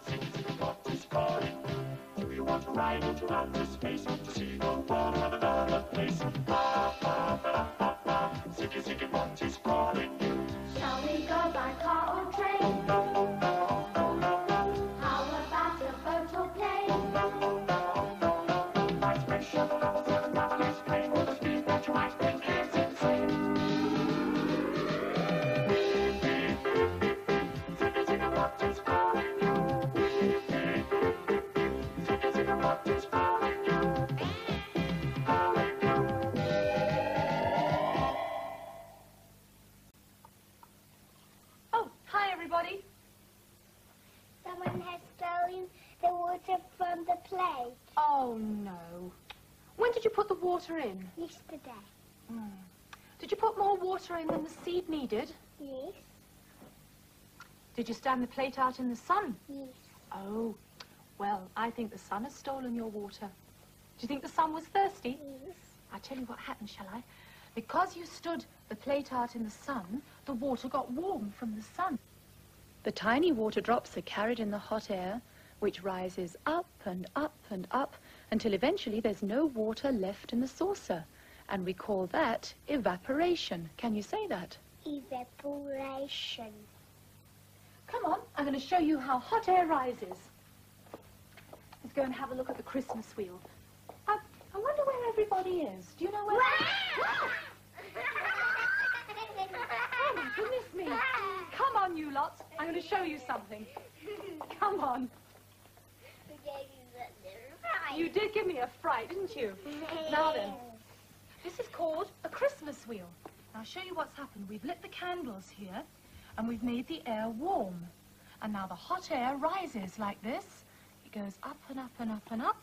Ziki Zikombot is calling you. Do you want to ride into outer space to see the world another place? Ziki Zikombot is calling you. Shall we go by car or train? How about a boat or plane? My spaceship comes with marvelous plane with a speed that you might think is insane. Ziki Zikombot is calling you. Ziki Zikombot is calling you. Calling you. Oh, hi everybody. Someone has stolen the water from the plate. Oh no. When did you put the water in? Yesterday. Did you put more water in than the seed needed? Yes. Did you stand the plate out in the sun? Yes. Oh, well, I think the sun has stolen your water. Do you think the sun was thirsty? Yes. I'll tell you what happened, shall I? Because you stood the plate out in the sun, the water got warm from the sun. The tiny water drops are carried in the hot air, which rises up and up and up until eventually there's no water left in the saucer. And we call that evaporation. Can you say that? Evaporation. Come on, I'm going to show you how hot air rises. Let's go and have a look at the Christmas wheel. I wonder where everybody is. Do you know where? Oh, my goodness me. Come on, you lots. I'm going to show you something. Come on. You did give me a fright, didn't you? Now then, this is called a Christmas wheel. Now, I'll show you what's happened. We've lit the candles here, and we've made the air warm. And now the hot air rises like this. It goes up and up and up and up,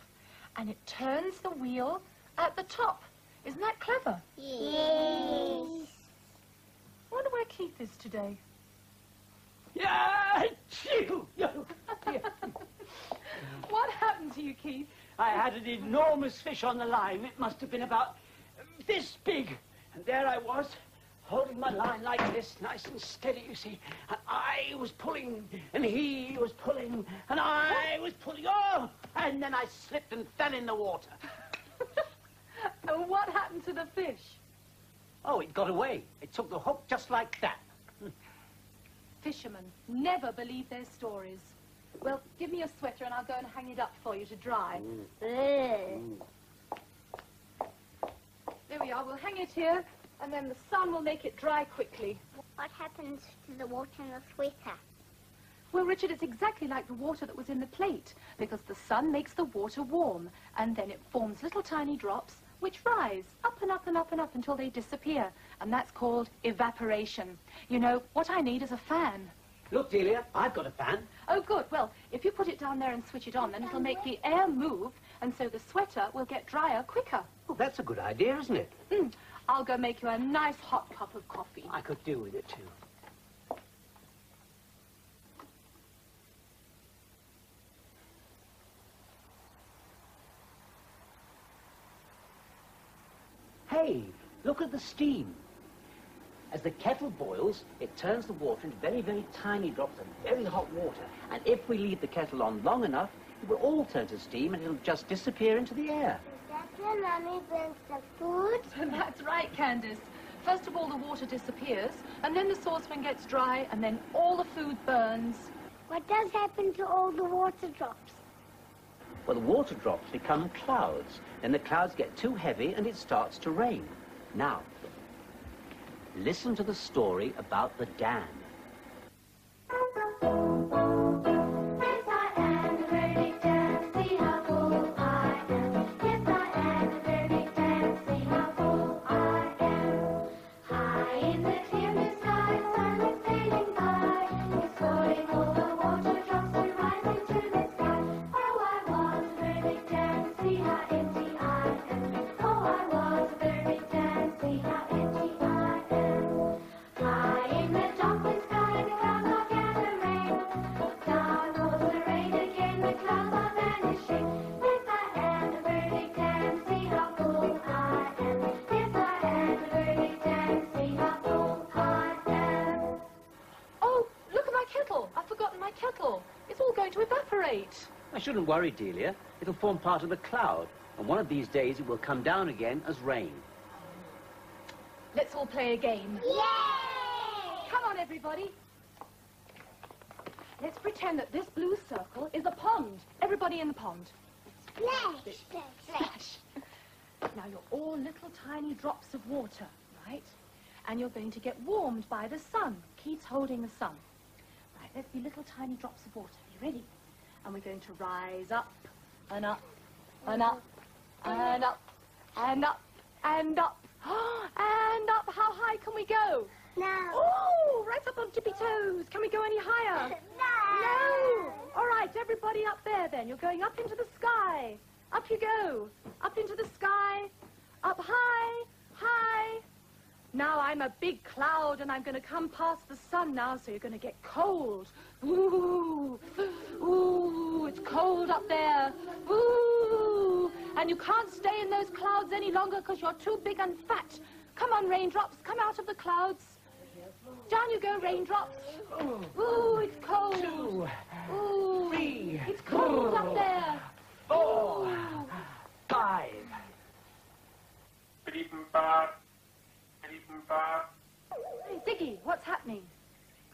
and it turns the wheel at the top. Isn't that clever? Yes. I wonder where Keith is today. Yeah, chew. What happened to you, Keith? I had an enormous fish on the line. It must have been about this big. And there I was, holding my line like this, nice and steady, you see. And I was pulling, and he was pulling, and I was pulling. Oh! And then I slipped and fell in the water. And what happened to the fish? Oh, it got away. It took the hook just like that. Fishermen never believe their stories. Well, give me your sweater and I'll go and hang it up for you to dry. There we are. We'll hang it here, and then the sun will make it dry quickly. What happens to the water in the sweater? Well, Richard, it's exactly like the water that was in the plate, because the sun makes the water warm, and then it forms little tiny drops, which rise up and up and up and up until they disappear, and that's called evaporation. You know, what I need is a fan. Look, Delia, I've got a fan. Oh, good. Well, if you put it down there and switch it on, then it'll make the air move, and so the sweater will get drier quicker. Well, that's a good idea, isn't it? I'll go make you a nice hot cup of coffee. I could do with it, too. Hey, look at the steam. As the kettle boils, it turns the water into very, very tiny drops of very hot water. And if we leave the kettle on long enough, it will all turn to steam and it'll just disappear into the air. Is that when Mummy burns the food? That's right, Candace. First of all, the water disappears, and then the saucepan gets dry, and then all the food burns. What does happen to all the water drops? Well, the water drops become clouds. Then the clouds get too heavy and it starts to rain. Now, listen to the story about the dam. Yes, I am a very big dam. See how full I am. Yes, I am a very big dam. See how full I am. High in the clear blue sky, sun is sailing by. It's falling over water drops are rising to the sky. Oh, I was a very big dam. See how empty I am. Oh, I was a very big dam. See how empty I am. High in the dark. my kettle. It's all going to evaporate. I shouldn't worry, Delia. It'll form part of the cloud, and one of these days it will come down again as rain. Let's all play a game. Yay! Come on, everybody. Let's pretend that this blue circle is a pond. Everybody in the pond. Splash! Splash. Now, you're all little tiny drops of water, right? And you're going to get warmed by the sun. Keith's holding the sun. Right, let's be little tiny drops of water. You ready? And we're going to rise up and up and up and up and up and up and up. How high can we go? No. Oh, right up on tippy toes. Can we go any higher? No. All right, everybody up there then. You're going up into the sky. Up you go. Up into the sky. Up high, high. Now I'm a big cloud and I'm going to come past the sun now, so you're going to get cold. Ooh, ooh, it's cold up there. Ooh, and you can't stay in those clouds any longer because you're too big and fat. Come on, raindrops, come out of the clouds. Down you go, raindrops. Ooh, it's cold. 2, Ooh, 3, it's cold up there. 4, 5. Hey, Ziggy, what's happening?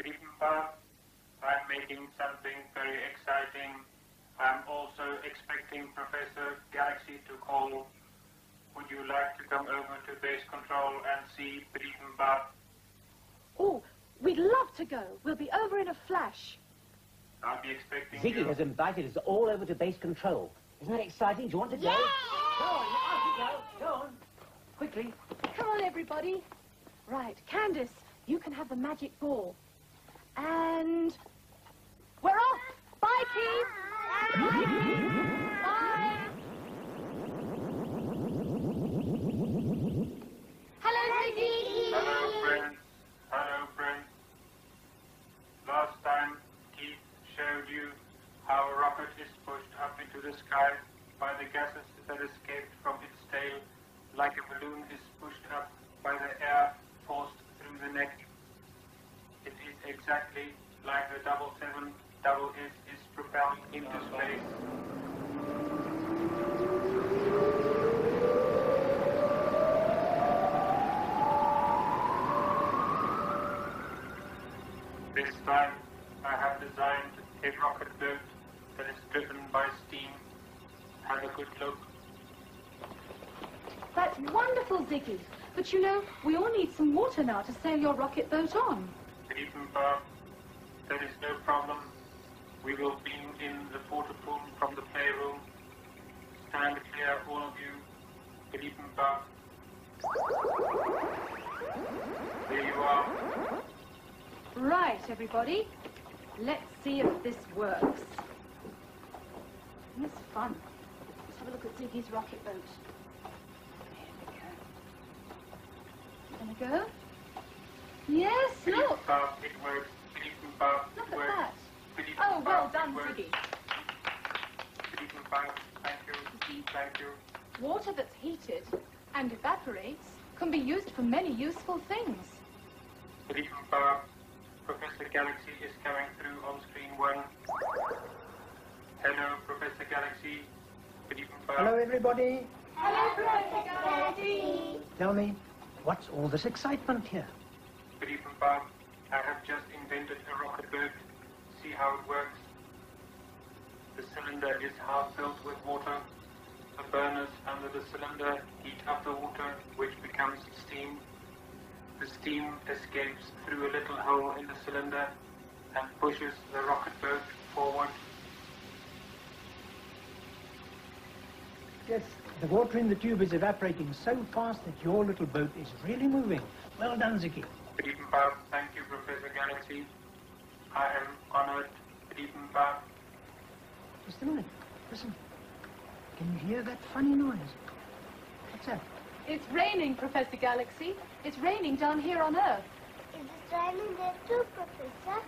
I'm making something very exciting. I'm also expecting Professor Galaxy to call. Would you like to come over to base control and see Briedenbach? Oh, we'd love to go. We'll be over in a flash. I'll be expecting Ziggy you. has invited us all over to base control. Isn't that exciting? Do you want to go? Yeah! Go on, off you go. Go on. Quickly. Come on, everybody. Right, Candace, you can have the magic ball. And we're off. Bye, Keith. Bye. Hello, Ziggy. Hello, friends. Hello, friends. Last time, Keith showed you how a rocket is pushed up into the sky by the gases that escaped from its tail, like a balloon is pushed up by the air forced through the neck. It is exactly like the 777 is propelled into space. This time, I have designed a rocket boat that is driven by steam. Have a good look. That's wonderful, Ziggy. But you know, we all need some water now to sail your rocket boat on. Briedenbach, there is no problem. We will beam in the porta pool from the playroom. Stand clear, all of you. Briedenbach. There you are. Right, everybody. Let's see if this works. It's fun. Let's have a look at Ziggy's rocket boat. Here we go. Gonna go? Yes, look. Briedenbach, it works. Briedenbach, Look it at works. that. Briedenbach, Oh, well it done, works. Ziggy. Briedenbach, thank you. Thank you. Water that's heated and evaporates can be used for many useful things. Briedenbach, Professor Galaxy is coming through on screen 1. Hello, Professor Galaxy. Briedenbach. Hello, everybody. Hello, Professor Galaxy. Tell me, what's all this excitement here? Briedenbach, I have just invented a rocket boat. See how it works. The cylinder is half filled with water. The burners under the cylinder heat up the water, which becomes steam. The steam escapes through a little hole in the cylinder and pushes the rocket boat forward. Yes, the water in the tube is evaporating so fast that your little boat is really moving. Well done, Ziki. Briedenbach, thank you, Professor Galaxy. I am honored, Briedenbach. Just a minute. Listen. Can you hear that funny noise? What's that? It's raining, Professor Galaxy. It's raining down here on Earth. Is it raining there too, Professor?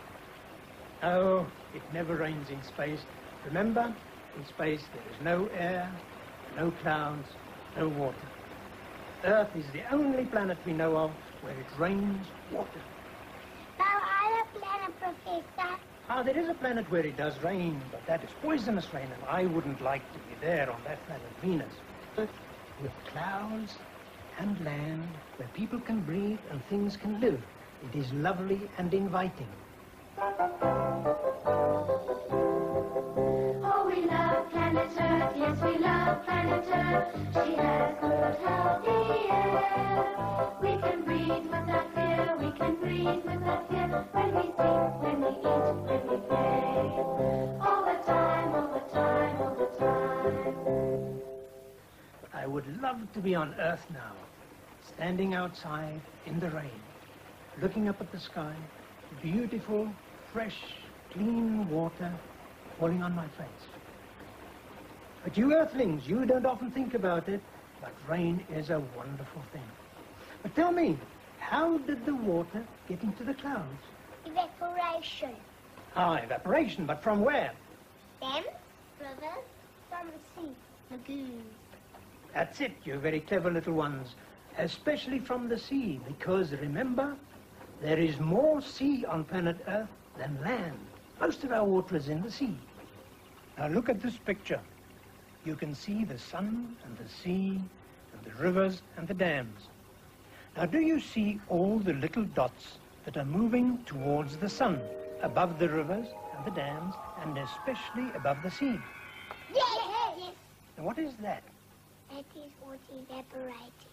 Oh, it never rains in space. Remember, in space there is no air, no clouds, no water. Earth is the only planet we know of where it rains water. Now, I have a plan, Professor. There is a planet where it does rain, but that is poisonous rain, and I wouldn't like to be there on that planet, Venus. With clouds and land where people can breathe and things can live. It is lovely and inviting. Oh, we love planet Earth, yes, we love planet Earth. She has good, healthy air. We can breathe without fear, we can breathe without fear. When we sing, when we eat, when we play. All the time, all the time, all the time. I would love to be on Earth now, standing outside in the rain, looking up at the sky, beautiful, fresh, clean water falling on my face. But you Earthlings, you don't often think about it, but rain is a wonderful thing. But tell me, how did the water get into the clouds? Evaporation. Evaporation, but from where? Dams, rivers, from the sea, lagoons. That's it, you very clever little ones. Especially from the sea, because remember, there is more sea on planet Earth than land. Most of our water is in the sea. Now look at this picture. You can see the sun and the sea and the rivers and the dams. Now do you see all the little dots that are moving towards the sun, above the rivers and the dams, and especially above the sea? Yes. Now what is that? That is what evaporating.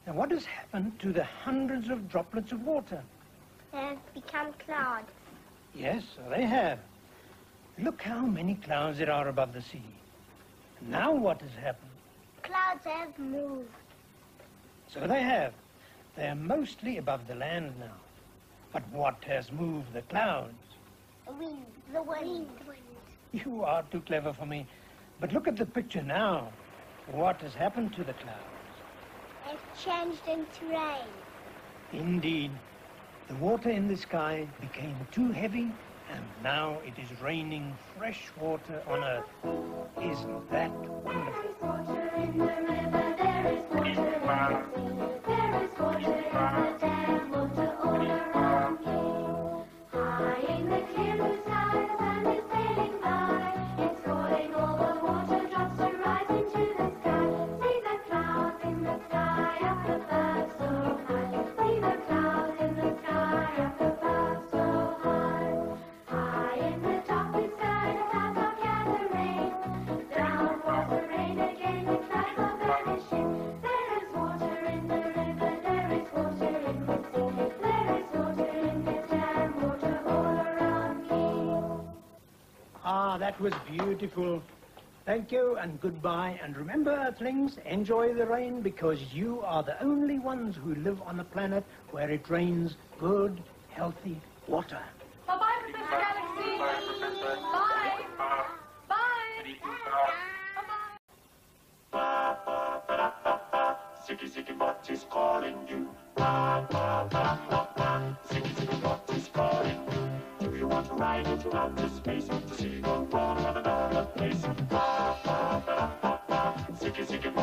Now what has happened to the hundreds of droplets of water? They have become clouds. Yes, so they have. Look how many clouds there are above the sea. Now what has happened? Clouds have moved. So they have. They are mostly above the land now. But what has moved the clouds? The wind. The wind. You are too clever for me. But look at the picture now. What has happened to the clouds? They've changed into rain. Indeed. The water in the sky became too heavy, and now it is raining fresh water on Earth. Isn't that wonderful? Water in the river, there is water in the sea. There is water in the dam, water all around me. High in the clear blue sky, the sun is sailing by. It's calling all the water drops to rise into the sky. See the clouds in the sky up above so high. See the clouds in the sky up above so high. High in the top blue sky, the clouds are gathering. Down pours the rain again, the clouds are vanishing. There is water in the river, there is water in the sea. There is water in the dam, water all around me. That was beautiful. Thank you and goodbye. And remember, Earthlings, enjoy the rain because you are the only ones who live on a planet where it rains good, healthy water. Bye-bye, Professor Galaxy. Bye, Professor. Bye. Bye. Bye-bye. Ziki Zikombot is calling you. Ziki Zikombot is calling you. Do you want to ride into outer space to see the world of another place? Ziki Zikombot.